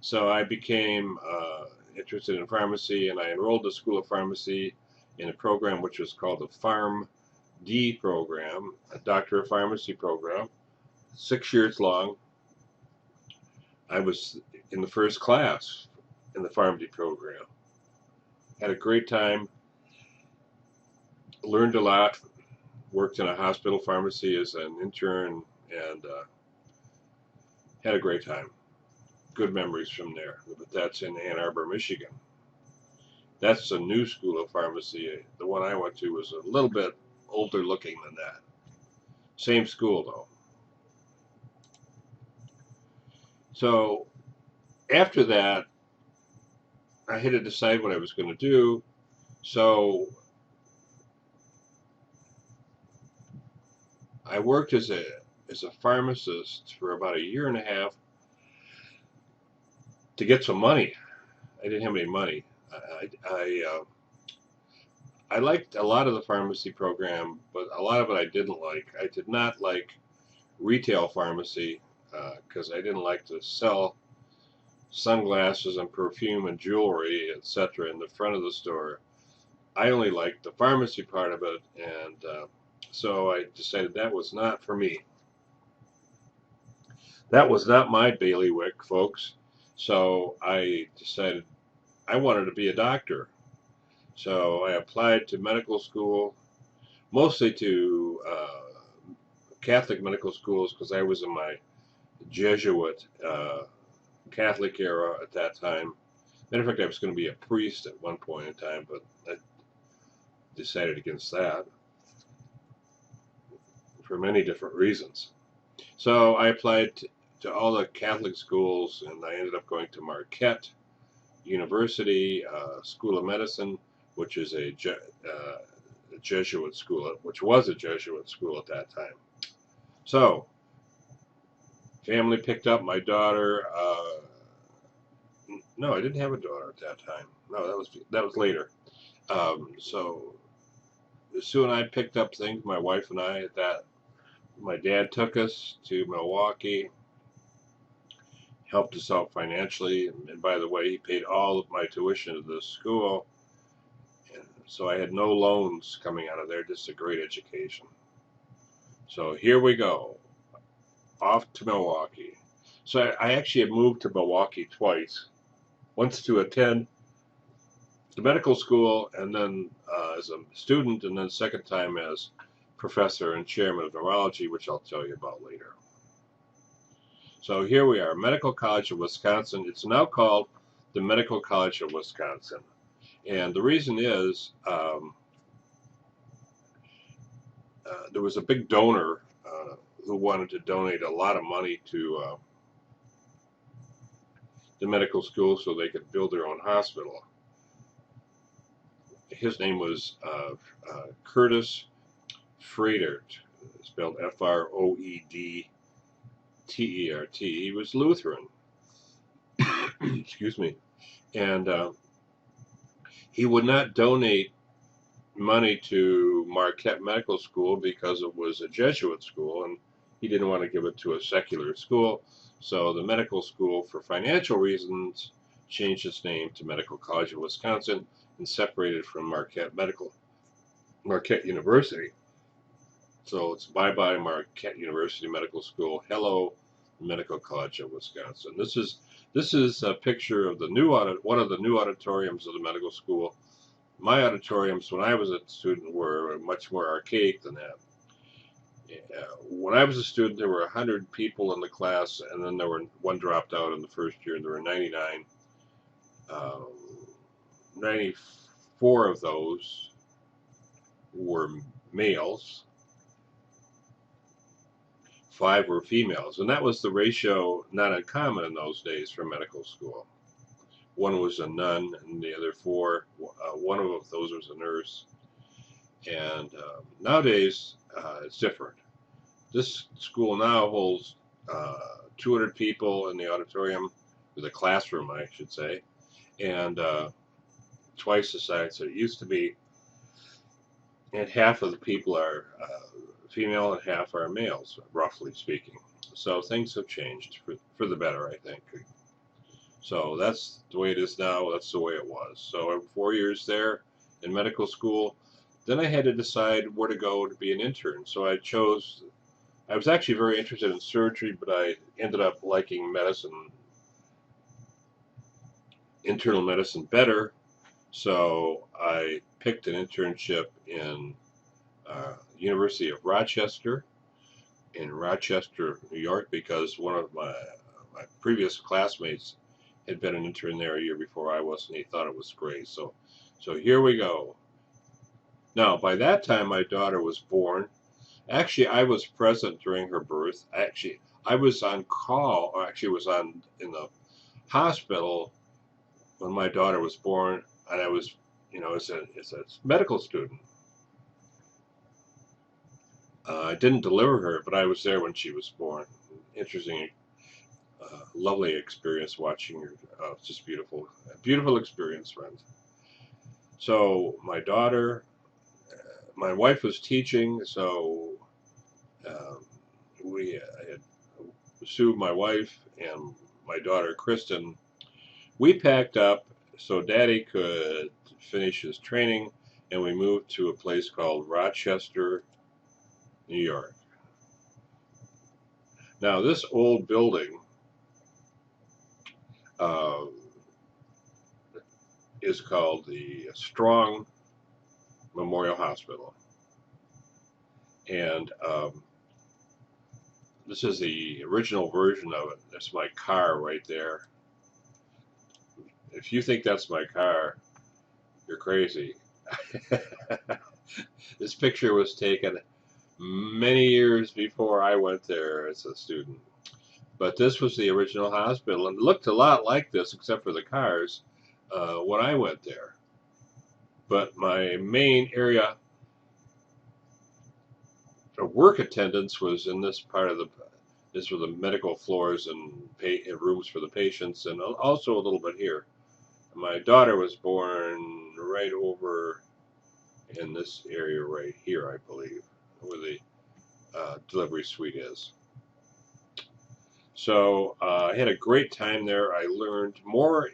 So I became interested in pharmacy, and I enrolled in the School of Pharmacy in a program which was called the Pharm.D program, a Doctor of Pharmacy program, 6 years long. I was in the first class in the Pharm.D program. Had a great time, learned a lot, worked in a hospital pharmacy as an intern, and had a great time. Good memories from there. But that's in Ann Arbor, Michigan. That's a new school of pharmacy. The one I went to was a little bit older looking than that. Same school though. So after that, I had to decide what I was going to do. So I worked as a pharmacist for about a year and a half to get some money. I didn't have any money. I liked a lot of the pharmacy program, but a lot of it I didn't like. I did not like retail pharmacy because I didn't like to sell sunglasses and perfume and jewelry, etc., in the front of the store. I only liked the pharmacy part of it, and so I decided that was not for me. That was not my bailiwick, folks. So I decided I wanted to be a doctor. So I applied to medical school, mostly to Catholic medical schools because I was in my Jesuit Catholic era at that time. Matter of fact, I was going to be a priest at one point in time, but I decided against that for many different reasons. So I applied to all the Catholic schools, and I ended up going to Marquette University School of Medicine, which is a Jesuit school, which was a Jesuit school at that time. So, family picked up my daughter. No, I didn't have a daughter at that time. No, that was later. So Sue and I picked up things. My wife and I at that. My dad took us to Milwaukee, helped us out financially, and by the way, he paid all of my tuition at this school. And so I had no loans coming out of there, just a great education. So here we go, off to Milwaukee. So I actually had moved to Milwaukee twice, once to attend the medical school, and then as a student, and then second time as professor and chairman of neurology, which I'll tell you about later. So here we are, Medical College of Wisconsin. It's now called the Medical College of Wisconsin. And the reason is there was a big donor who wanted to donate a lot of money to the medical school so they could build their own hospital. His name was Curtis Freedert, spelled F-R-O-E-D-T-E-R-T. He was Lutheran. Excuse me. And he would not donate money to Marquette Medical School because it was a Jesuit school, and he didn't want to give it to a secular school. So the medical school, for financial reasons, changed its name to Medical College of Wisconsin and separated from Marquette University. So it's bye-bye Marquette University Medical School. Hello, Medical College of Wisconsin. This is a picture of the one of the new auditoriums of the medical school. My auditoriums when I was a student were much more archaic than that. When I was a student, there were 100 people in the class, and then one dropped out in the first year. There were 99. 94 of those were males, 5 were females, and that was the ratio not uncommon in those days for medical school. One was a nun, and the other 4, one of those was a nurse. And nowadays, it's different. This school now holds 200 people in the auditorium, with a classroom, I should say, and twice the size that it used to be. And half of the people are female and half are males, roughly speaking. So things have changed for the better, I think. So that's the way it is now. That's the way it was. So I'm 4 years there in medical school. Then I had to decide where to go to be an intern. So I was actually very interested in surgery, but I ended up liking medicine, internal medicine better. So I picked an internship in University of Rochester in Rochester, New York, because one of my previous classmates had been an intern there a year before I was, and he thought it was great. So here we go. Now, by that time, my daughter was born. Actually, I was present during her birth. Actually, I was on call, or actually was on in the hospital when my daughter was born, and I was, as a medical student. I didn't deliver her, but I was there when she was born. Interesting, lovely experience watching her. It's just beautiful, beautiful experience, friends. So my wife was teaching, so um, I had Sue, my wife, and my daughter Kristen. We packed up so Daddy could finish his training, and we moved to a place called Rochester, New York. Now, this old building uh, is called the Strong Memorial Hospital, and this is the original version of it. That's my car right there. If you think that's my car, you're crazy. This picture was taken many years before I went there as a student. But this was the original hospital, and it looked a lot like this, except for the cars, when I went there. But my main area of work attendance was in this part of this were the medical floors and rooms for the patients, and also a little bit here. My daughter was born right over in this area right here, I believe, where the delivery suite is. So I had a great time there. I learned more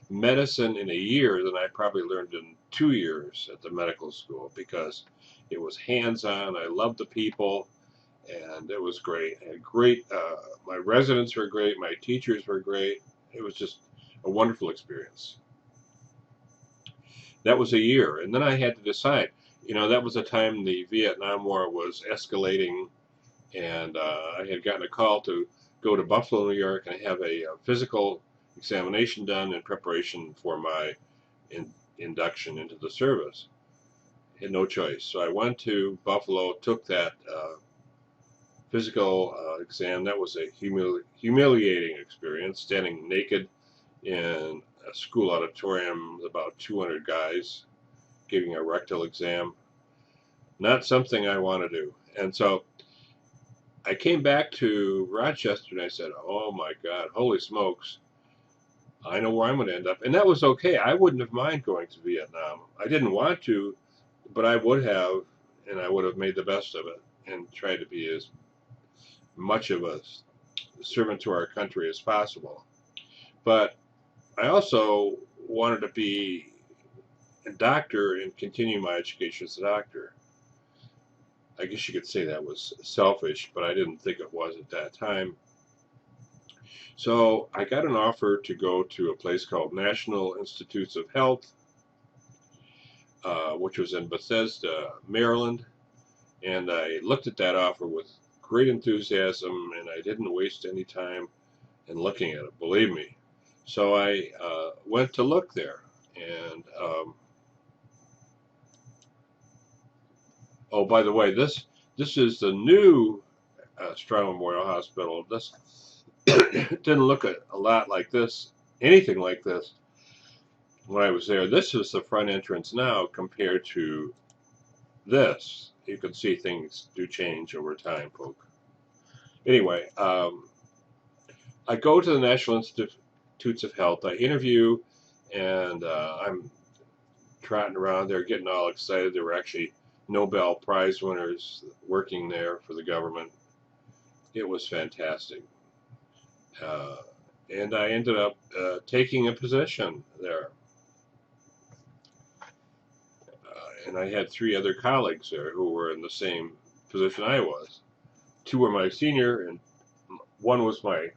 medicine in a year than I probably learned in 2 years at the medical school because it was hands-on. I loved the people, and it was great. I had great. My residents were great. My teachers were great. It was just a wonderful experience. That was a year, and then I had to decide. That was a time the Vietnam War was escalating, and I had gotten a call to go to Buffalo, New York, and have a physical examination done in preparation for my induction into the service. I had no choice, so I went to Buffalo, took that physical exam. That was a humiliating experience, standing naked in a school auditorium with about 200 guys giving a rectal exam. Not something I want to do. And so I came back to Rochester and I said, oh my God, holy smokes, I know where I'm going to end up. And that was okay. I wouldn't have minded going to Vietnam. I didn't want to, but I would have, and I would have made the best of it and tried to be as much of a servant to our country as possible. But I also wanted to be a doctor and continue my education as a doctor. I guess you could say that was selfish, but I didn't think it was at that time. So I got an offer to go to a place called National Institutes of Health, which was in Bethesda, Maryland. And I looked at that offer with great enthusiasm, and I didn't waste any time in looking at it, believe me. So I went to look there. And, oh, by the way, this is the new Strong Memorial Hospital. This didn't look a lot like this, anything like this when I was there. This is the front entrance now compared to this. You can see things do change over time, folks. Anyway, I go to the National Institutes of Health. I interview, and I'm trotting around there getting all excited. There were actually Nobel Prize winners working there for the government. It was fantastic. Uh, and I ended up taking a position there. And I had 3 other colleagues there who were in the same position I was. 2 were my senior, and 1 was my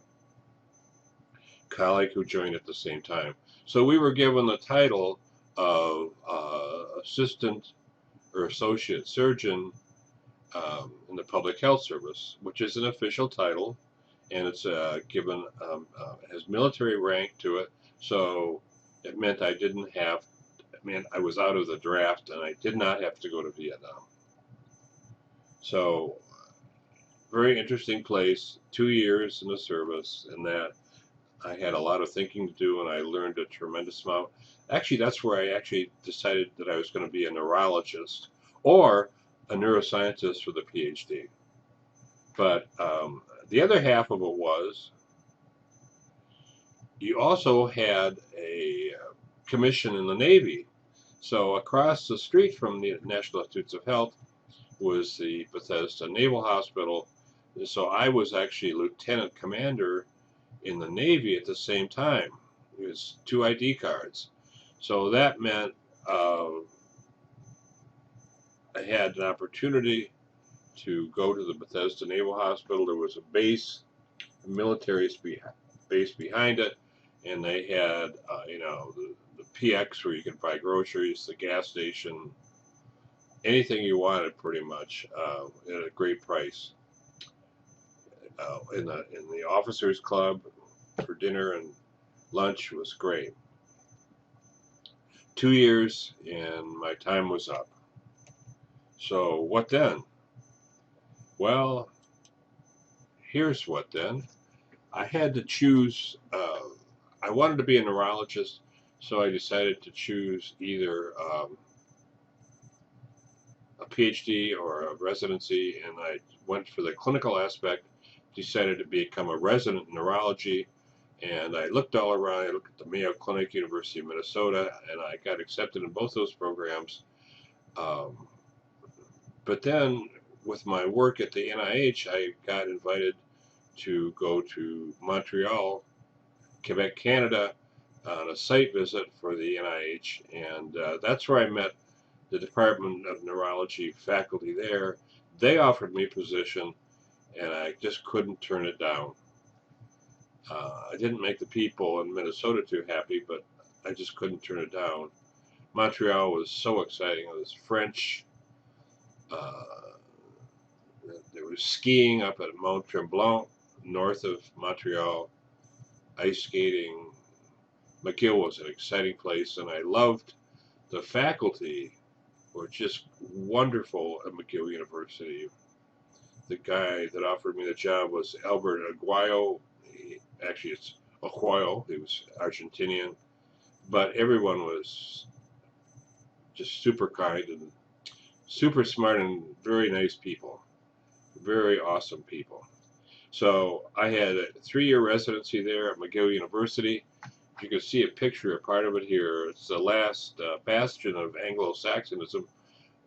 colleague who joined at the same time. So we were given the title of assistant or associate surgeon in the public health service, which is an official title, and it's given has military rank to it. So it meant I didn't have. It meant I was out of the draft, and I did not have to go to Vietnam. So very interesting place. 2 years in the service, and that I had a lot of thinking to do, and I learned a tremendous amount. Actually, that's where I actually decided that I was going to be a neurologist or a neuroscientist with a Ph.D. But the other half of it was you also had a commission in the Navy. So across the street from the National Institutes of Health was the Bethesda Naval Hospital. So I was actually lieutenant commander in the Navy at the same time. It was 2 ID cards. So that meant I had an opportunity to go to the Bethesda Naval Hospital. There was a base, a military base behind it, and they had, the PX where you could buy groceries, the gas station, anything you wanted pretty much at a great price. In the officers club for dinner and lunch was great. 2 years and my time was up. So what then? Well, here's what then. I had to choose. I wanted to be a neurologist, so I decided to choose either a PhD or a residency, and I went for the clinical aspect. Decided to become a resident in neurology, and I looked all around. I looked at the Mayo Clinic, University of Minnesota, and I got accepted in both those programs. But then, with my work at the NIH, I got invited to go to Montreal, Quebec, Canada, on a site visit for the NIH, and that's where I met the Department of Neurology faculty there. They offered me a position, and I just couldn't turn it down. I didn't make the people in Minnesota too happy, but I just couldn't turn it down. Montreal was so exciting. It was French. There was skiing up at Mount Tremblant, north of Montreal, ice skating. McGill was an exciting place, and I loved the faculty were just wonderful at McGill University. The guy that offered me the job was Albert Aguayo. Actually, it's Aguayo. He was Argentinian, but everyone was just super kind and super smart and very nice people. Very awesome people. So I had a 3-year residency there at McGill University. You can see a picture, a part of it here. It's the last bastion of Anglo-Saxonism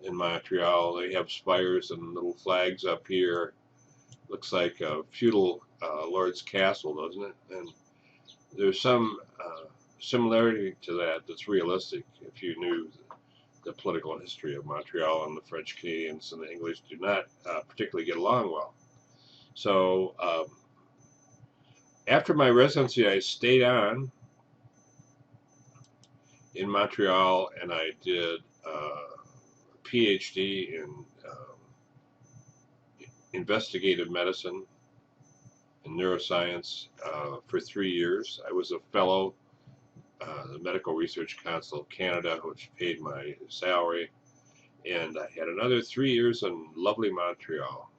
in Montreal. They have spires and little flags up here. Looks like a feudal lord's castle, doesn't it? And there's some similarity to that that's realistic if you knew the political history of Montreal, and the French Canadians and the English do not particularly get along well. So after my residency, I stayed on in Montreal, and I did a PhD in investigative medicine and neuroscience for 3 years. I was a fellow, the Medical Research Council of Canada, which paid my salary, and I had another 3 years in lovely Montreal.